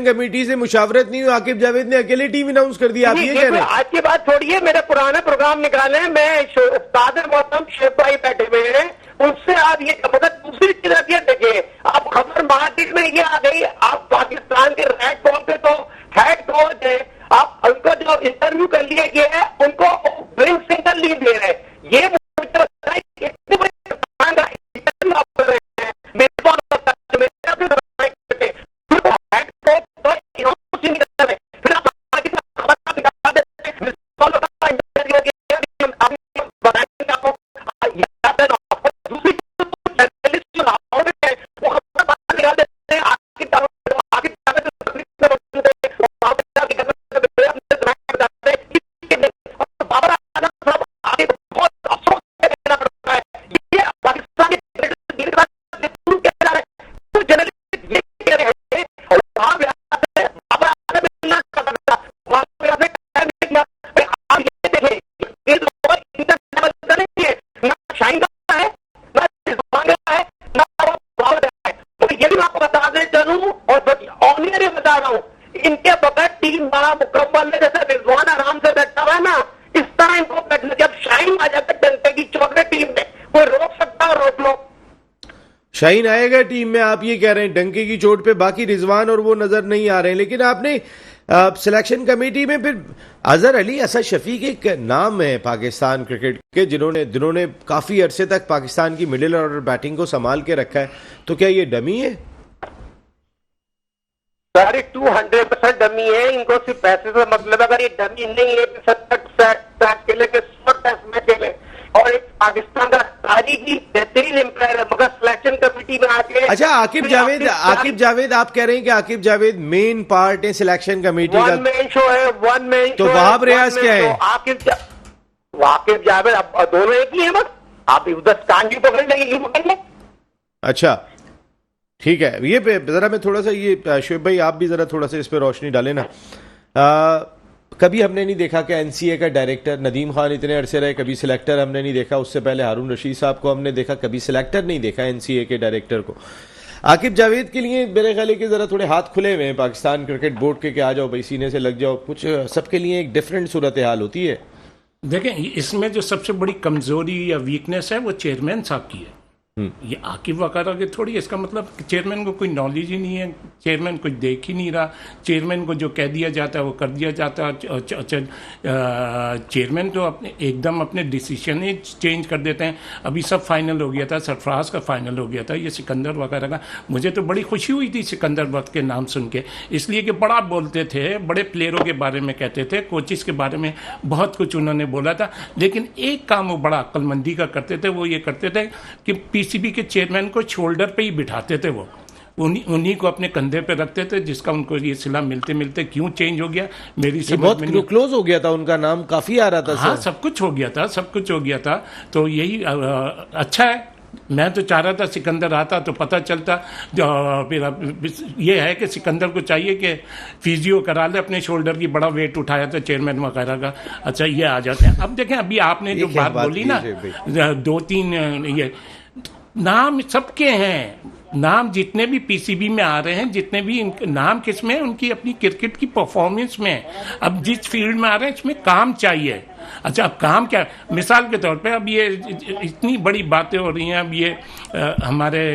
कमेटी से मुशावरत नहीं हुई, आकिब जावेद ने अकेले टीम अनाउंस कर दिया। आप ये कह रहे हैं? आज की बात छोड़िए, मेरा पुराना प्रोग्राम निकाले, मैं उस्ताद मोहतरम शेख भाई बैठे हुए हैं, उनसे आप ये मतलब दूसरी तरफ ये देखिए, आप खबर मार्केट में ये आ गई, आप पाकिस्तान के रेड बॉल पे तो हेड कोच है, आप उनको जो इंटरव्यू कर लिया गया है उनको ड्रिंक सिंगल लीव दे रहे हैं। ये मुझे लगता है कि इतने बड़े इंटरव्यू आप कर रहे हैं, मेरे को लगता है मेरे अपने हेड कोच तो इनोस ही नहीं कर रहे, फिर आप आगे खबर निकाल देते हैं, इंटरव्यू हो गया, आप बताएंगे आपको याद है दूसरी जर्नलिस्ट वो खबर निकाल देते हैं, आगे इनके बगैर टीम बड़ा मुकम्मल है। जैसे रिजवान आराम से बैठा हुआ है ना, इस तरह इनको बैठना। जब शाहीन आ जाता है डंके की चोट में टीम में, कोई रोक सकता है? रोक लो। शाहीन आएगा टीम में, आप ये कह रहे हैं डंके की चोट पे, बाकी रिजवान और वो नजर नहीं आ रहे हैं। लेकिन आपने सिलेक्शन कमेटी में फिर अजहर अली, असद शफीक एक नाम है पाकिस्तान क्रिकेट के जिन्होंने काफी अरसे तक पाकिस्तान की मिडिल ऑर्डर बैटिंग को संभाल के रखा है, तो क्या ये डमी है? सारे 200% डमी है, इनको सिर्फ पैसे से मतलब। अगर ये डमी नहीं है कि 70 खेले के 100 टेस्ट में खेले और एक पाकिस्तान का तारीखी बेहतरीन एम्पायर है, मगर सिलेक्शन कमेटी में आके। अच्छा, आकिब जावेद आप कह रहे हैं कि आकिब जावेद मेन पार्ट है सिलेक्शन कमेटी का? वन मैन शो है, वन मैन तो वहाब रियाज क्या है? आकिब जावेद अब दोनों एक ही है, बस आप उधर कान भी पकड़ लेंगे, पकड़ लें। अच्छा ठीक है, ये जरा मैं थोड़ा सा ये शोएब भाई आप भी जरा थोड़ा सा इस पे रोशनी डालें ना। कभी हमने नहीं देखा कि एनसीए का डायरेक्टर नदीम खान इतने अरसे रहे, कभी सिलेक्टर हमने नहीं देखा। उससे पहले हारून रशीद साहब को हमने देखा, कभी सिलेक्टर नहीं देखा एनसीए के डायरेक्टर को। आकिब जावेद के लिए मेरे ख्याल है कि जरा थोड़े हाथ खुले हुए हैं पाकिस्तान क्रिकेट बोर्ड के, कि आ जाओ भाई सीने से लग जाओ, कुछ सबके लिए एक डिफरेंट सूरत हाल होती है। देखें, इसमें जो सबसे बड़ी कमजोरी या वीकनेस है वो चेयरमैन साहब की है। ये आकिब वगैरह के थोड़ी, इसका मतलब चेयरमैन को कोई नॉलेज ही नहीं है, चेयरमैन कुछ देख ही नहीं रहा, चेयरमैन को जो कह दिया जाता है वो कर दिया जाता है। चेयरमैन तो एकदम अपने डिसीजन ही चेंज कर देते हैं। अभी सब फाइनल हो गया था, सरफराज का फाइनल हो गया था, ये सिकंदर वगैरह का। मुझे तो बड़ी खुशी हुई थी सिकंदर वक्त के नाम सुन के, इसलिए कि बड़ा बोलते थे, बड़े प्लेयरों के बारे में कहते थे, कोचिस के बारे में बहुत कुछ उन्होंने बोला था। लेकिन एक काम वो बड़ा अक्लमंदी का करते थे, वो ये करते थे कि पीसीबी के चेयरमैन को शोल्डर पे ही बिठाते थे, वो उन्हीं को अपने कंधे पे रखते थे, जिसका उनको ये सिला मिलते मिलते क्यों चेंज हो गया मेरी समझ बहुत में नहीं। क्लोज हो गया था, उनका नाम काफी आ रहा था। हाँ, सब कुछ हो गया था, सब कुछ हो गया था। तो यही अच्छा है। मैं तो चाह रहा था सिकंदर आता तो पता चलता। फिर ये है कि सिकंदर को चाहिए कि फिजियो करा ले, अपने शोल्डर की बड़ा वेट उठाया था चेयरमैन वगैरह का। अच्छा, ये आ जाते हैं। अब देखें, अभी आपने जो बात बोली ना, 2-3 ये नाम सबके हैं, नाम जितने भी पीसीबी में आ रहे हैं, जितने भी नाम किसमें है, उनकी अपनी क्रिकेट की परफॉर्मेंस में है। अब जिस फील्ड में आ रहे हैं इसमें काम चाहिए। अच्छा, अब काम क्या, मिसाल के तौर पे अब ये इतनी बड़ी बातें हो रही हैं, अब ये हमारे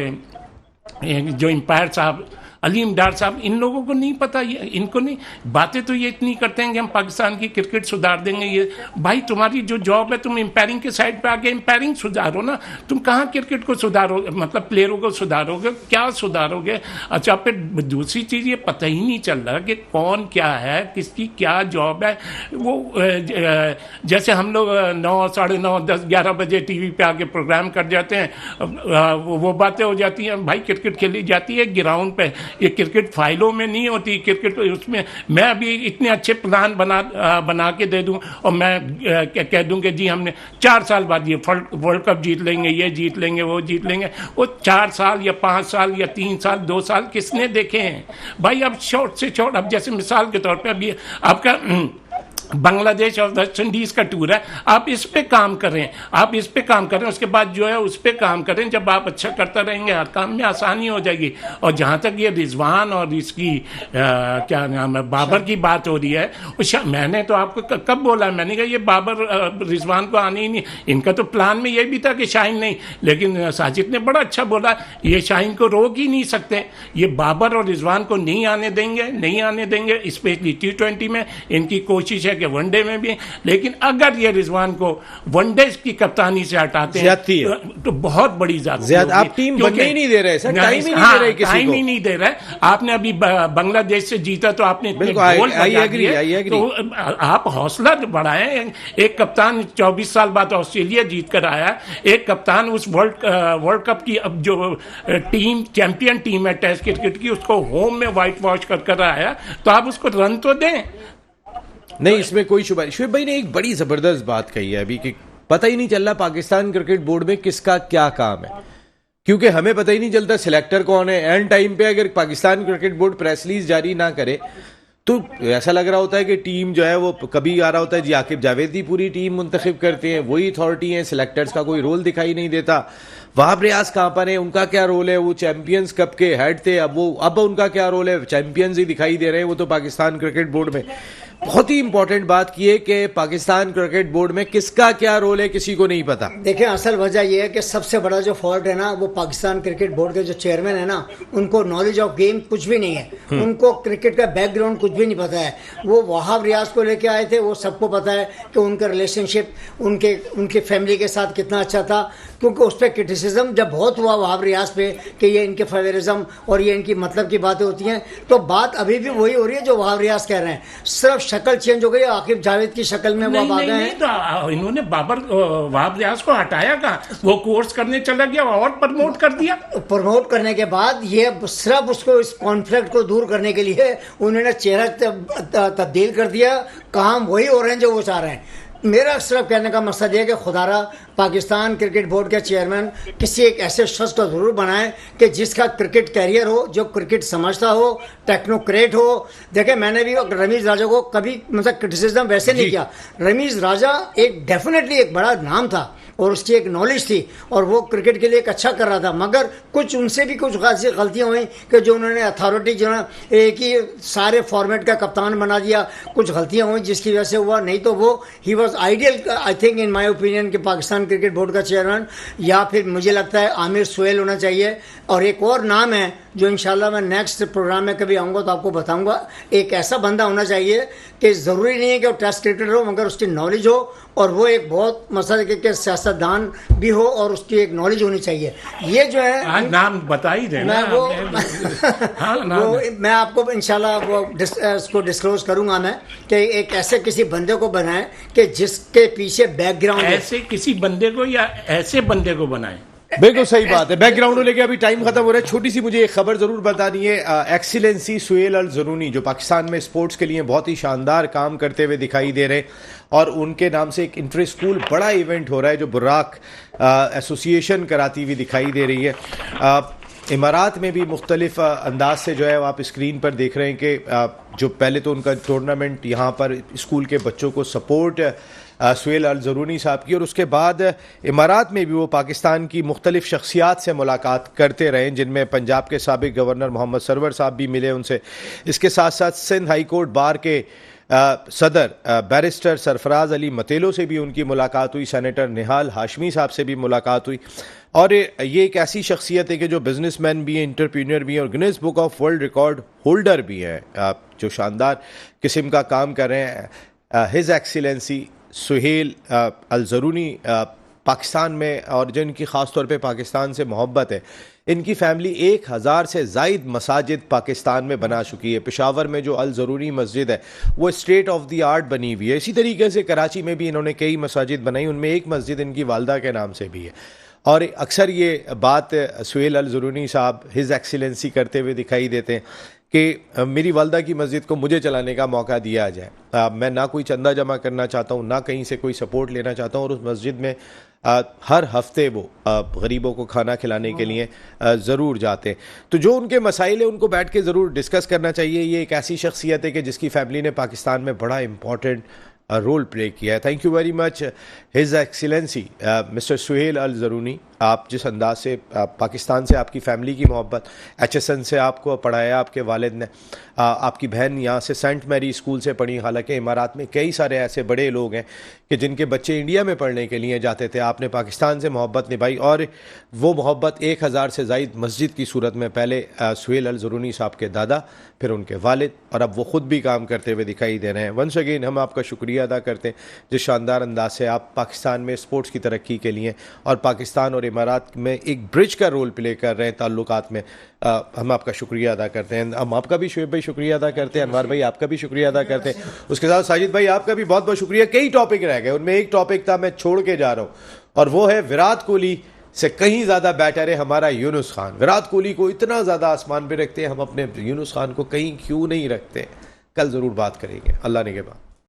जो एम्पायर साहब, अलीम डार साहब, इन लोगों को नहीं पता, ये इनको नहीं, बातें तो ये इतनी करते हैं कि हम पाकिस्तान की क्रिकेट सुधार देंगे। ये भाई तुम्हारी जो जॉब है, तुम एम्पायरिंग के साइड पे आके एम्पायरिंग सुधारो ना। तुम कहाँ क्रिकेट को सुधारोगे, मतलब प्लेयरों को सुधारोगे, क्या सुधारोगे? अच्छा, फिर दूसरी चीज़ ये पता ही नहीं चल रहा कि कौन क्या है, किसकी क्या जॉब है। वो जैसे हम लोग 9, 9:30, 10, 11 बजे टीवी पे आके प्रोग्राम कर जाते हैं, वो बातें हो जाती हैं। भाई क्रिकेट खेली जाती है ग्राउंड पे, ये क्रिकेट फाइलों में नहीं होती। क्रिकेट उसमें मैं अभी इतने अच्छे प्लान बना के दे दूं और मैं कह दूं कि जी हमने 4 साल बाद ये वर्ल्ड कप जीत लेंगे, ये जीत लेंगे, वो जीत लेंगे। वो 4 साल या 5 साल या 3 साल 2 साल किसने देखे हैं भाई? अब शॉर्ट से शॉर्ट, अब जैसे मिसाल के तौर पे अब ये आपका बांग्लादेश और वेस्ट इंडीज का टूर है, आप इस पे काम करें, आप इस पे काम करें, उसके बाद जो है उस पे काम करें। जब आप अच्छा करते रहेंगे, हर काम में आसानी हो जाएगी। और जहाँ तक ये रिजवान और इसकी क्या नाम है, बाबर की बात हो रही है, मैंने तो आपको कब बोला, मैंने कहा ये बाबर रिजवान को आने ही नहीं, इनका तो प्लान में ये भी था कि शाहीन नहीं, लेकिन साजिद ने बड़ा अच्छा बोला, ये शाहीन को रोक ही नहीं सकते, ये बाबर और रिजवान को नहीं आने देंगे, नहीं आने देंगे। स्पेशली T20 में इनकी कोशिश है कि वनडे में भी, लेकिन अगर ये रिजवान को वनडे की कप्तानी से हटाते हैं तो बहुत बड़ी ज्यादा आप टीम बनने ही नहीं दे रहे सर, टाइम ही नहीं दे रहे किसी को, टाइम ही नहीं दे रहे। आपने अभी बांग्लादेश से जीता तो आपने तो आप हौसला बढ़ाएं। एक कप्तान 24 साल बाद ऑस्ट्रेलिया जीत कर आया, एक कप्तान उस वर्ल्ड कप की अब जो टीम चैंपियन टीम है टेस्ट क्रिकेट की, उसको होम में व्हाइट वॉश कर आया, तो आप उसको रन तो दें। नहीं, इसमें कोई शुबा नहीं। शुएब भाई ने एक बड़ी जबरदस्त बात कही है अभी कि पता ही नहीं चल रहा पाकिस्तान क्रिकेट बोर्ड में किसका क्या काम है, क्योंकि हमें पता ही नहीं चलता सिलेक्टर कौन है। एंड टाइम पे अगर Pakistan cricket board press release जारी ना करे तो ऐसा लग रहा होता है कि टीम जो है वो कभी आ रहा होता है जी आकिब जावेद ही पूरी टीम मुंतखब करते हैं, वही अथॉरिटी है, सिलेक्टर्स का कोई रोल दिखाई नहीं देता। वहाब रियाज कहाँ पर है, उनका क्या रोल है? वो चैंपियंस कप के हेड थे, अब उनका क्या रोल है? चैंपियंस ही दिखाई दे रहे हैं वो तो पाकिस्तान क्रिकेट बोर्ड में। बहुत ही इंपॉर्टेंट बात की है कि पाकिस्तान क्रिकेट बोर्ड में किसका क्या रोल है किसी को नहीं पता। देखिए, असल वजह यह है कि सबसे बड़ा जो फॉल्ट है ना, वो पाकिस्तान क्रिकेट बोर्ड के जो चेयरमैन है ना, उनको नॉलेज ऑफ गेम कुछ भी नहीं है, उनको क्रिकेट का बैकग्राउंड कुछ भी नहीं पता है। वो वहाब रियाज को लेके आए थे, वो सबको पता है कि उनका रिलेशनशिप उनके फैमिली के साथ कितना अच्छा था, क्योंकि उस पर क्रिटिसिज्म जब बहुत हुआ वहाब रियाज पे कि ये इनके फेवरिज्म और ये इनकी मतलब की बातें होती हैं, तो बात अभी भी वही हो रही है जो वहाब रियाज कह रहे हैं, सिर्फ शक्ल चेंज हो गई। आकिब जावेद की शक्ल में वो आ गए हैं। तो इन्होंने वहाब रियाज को हटाया कहाँ, वो कोर्स करने चला गया और प्रमोट कर दिया। प्रमोट करने के बाद ये सिर्फ उसको इस कॉन्फ्लिक्ट को दूर करने के लिए उन्होंने चेहरा तब्दील कर दिया। काम वही हो रहे हैं जो वो चाह रहे हैं। मेरा सिर्फ कहने का मकसद यह कि खुदारा पाकिस्तान क्रिकेट बोर्ड के चेयरमैन किसी एक ऐसे शख्स को जरूर बनाएं कि जिसका क्रिकेट कैरियर हो, जो क्रिकेट समझता हो, टेक्नोक्रेट हो। देखिए, मैंने भी रमीज राजा को कभी मतलब क्रिटिसिज्म वैसे नहीं किया। रमीज राजा एक डेफिनेटली एक बड़ा नाम था और उसकी एक नॉलेज थी और वो क्रिकेट के लिए एक अच्छा कर रहा था, मगर कुछ उनसे भी कुछ खासी गलतियाँ हुई कि जो उन्होंने अथॉरिटी जो है एक ही सारे फॉर्मेट का कप्तान बना दिया, कुछ गलतियाँ हुई जिसकी वजह से हुआ। नहीं तो वो he was ideal, I think in my opinion, कि पाकिस्तान क्रिकेट बोर्ड का चेयरमैन, या फिर मुझे लगता है आमिर सुहेल होना चाहिए। और एक और नाम है जो इंशाल्लाह मैं नेक्स्ट प्रोग्राम में कभी आऊँगा तो आपको बताऊँगा। एक ऐसा बंदा होना चाहिए कि ज़रूरी नहीं है कि वो टेस्ट क्रिकेटर हो, मगर उसकी नॉलेज हो और वो एक बहुत मसले के सियासतदान भी हो और उसकी एक नॉलेज होनी चाहिए। ये जो है नाम बता ही देना, मैं वो मैं आपको इंशाल्लाह वो उसको डिस्क्लोज करूंगा मैं, कि एक ऐसे किसी बंदे को बनाएं कि जिसके पीछे बैकग्राउंड, ऐसे किसी बंदे को या ऐसे बंदे को बनाएं। बिल्कुल सही बात है। बैकग्राउंड लेके अभी टाइम खत्म हो रहा है। छोटी सी मुझे एक खबर जरूर बतानी है। एक्सीलेंसी सुहेल अल ज़रूनी जो पाकिस्तान में स्पोर्ट्स के लिए बहुत ही शानदार काम करते हुए दिखाई दे रहे, और उनके नाम से एक इंटर स्कूल बड़ा इवेंट हो रहा है जो बुर्राक एसोसिएशन कराती हुई दिखाई दे रही है। इमारात में भी मुख्तलिफ अंदाज से जो है आप स्क्रीन पर देख रहे हैं कि जो पहले तो उनका टूर्नामेंट यहाँ पर स्कूल के बच्चों को सपोर्ट सुहेल अल ज़रूनी साहब की, और उसके बाद इमारात में भी वो पाकिस्तान की मुख्तलिफ शख्सियात से मुलाकात करते रहे, जिनमें पंजाब के साबिक गवर्नर मोहम्मद सरवर साहब भी मिले उनसे। इसके साथ साथ सिंध हाई कोर्ट बार के सदर बैरिस्टर सरफराज अली मतेलो से भी उनकी मुलाकात हुई, सेनेटर निहाल हाशमी साहब से भी मुलाकात हुई। और ये एक ऐसी शख्सियत है कि जो बिजनेसमैन भी हैं, इंटरप्रीनियर भी हैं और Guinness book of world record holder भी हैं, जो शानदार किस्म का काम कर रहे हैं। His excellency Suhail Al ज़रूनी Pakistan में, और जिनकी ख़ास तौर पे पाकिस्तान से मोहब्बत है, इनकी फैमिली 1000 से ज़ायद मसाजिद पाकिस्तान में बना चुकी है। पेशावर में जो अल ज़रूनी मस्जिद है वो स्टेट ऑफ द आर्ट बनी हुई है। इसी तरीके से कराची में भी इन्होंने कई मसाजिद बनाई, उनमें एक मस्जिद इनकी वालदा के नाम से भी है। और अक्सर ये बात सुहेल अल ज़रूनी साहब हिज एक्सीलेंसी करते हुए दिखाई देते हैं कि मेरी वालदा की मस्जिद को मुझे चलाने का मौका दिया जाए। मैं ना कोई चंदा जमा करना चाहता हूँ, ना कहीं से कोई सपोर्ट लेना चाहता हूँ, और उस मस्जिद में हर हफ्ते वो गरीबों को खाना खिलाने के लिए ज़रूर जाते हैं। तो जो उनके मसाइल हैं उनको बैठ के ज़रूर डिस्कस करना चाहिए। ये एक ऐसी शख्सियत है कि जिसकी फैमिली ने पाकिस्तान में बड़ा इंपॉर्टेंट रोल प्ले किया है। Thank you very much his excellency mister Suhail Al Zarooni. आप जिस अंदाज से पाकिस्तान से आपकी फ़ैमिली की मोहब्बत, HSN से आपको पढ़ाया आपके वालिद ने, आपकी बहन यहाँ से सेंट मैरी स्कूल से पढ़ी, हालांकि इमारात में कई सारे ऐसे बड़े लोग हैं कि जिनके बच्चे इंडिया में पढ़ने के लिए जाते थे। आपने पाकिस्तान से मोहब्बत निभाई, और वो मोहब्बत 1000 से ज़ायद मस्जिद की सूरत में पहले सुहेल अल ज़रूनी साहब के दादा, फिर उनके वालिद, और अब वो ख़ुद भी काम करते हुए दिखाई दे रहे हैं। वंस अगेन हम आपका शुक्रिया अदा करते हैं जिस शानदार अंदाज से आप पाकिस्तान में स्पोर्ट्स की तरक्की के लिए और पाकिस्तान और इमारात में एक ब्रिज का रोल प्ले कर रहे हैं ताल्लुकात में। हम आपका शुक्रिया अदा करते हैं। हम आपका भी शुएब भाई शुक्रिया अदा करते हैं, अनवार भाई आपका भी शुक्रिया अदा करते हैं, उसके साथ साजिद भाई आपका भी बहुत बहुत शुक्रिया। कई टॉपिक रह गए, उनमें एक टॉपिक था मैं छोड़ के जा रहा हूँ, और वो है विराट कोहली से कहीं ज़्यादा बेटर है हमारा यूनुस खान। विराट कोहली को इतना ज़्यादा आसमान पे रखते हैं, हम अपने यूनुस खान को कहीं क्यों नहीं रखते? कल ज़रूर बात करेंगे। अल्लाह ने के बाद।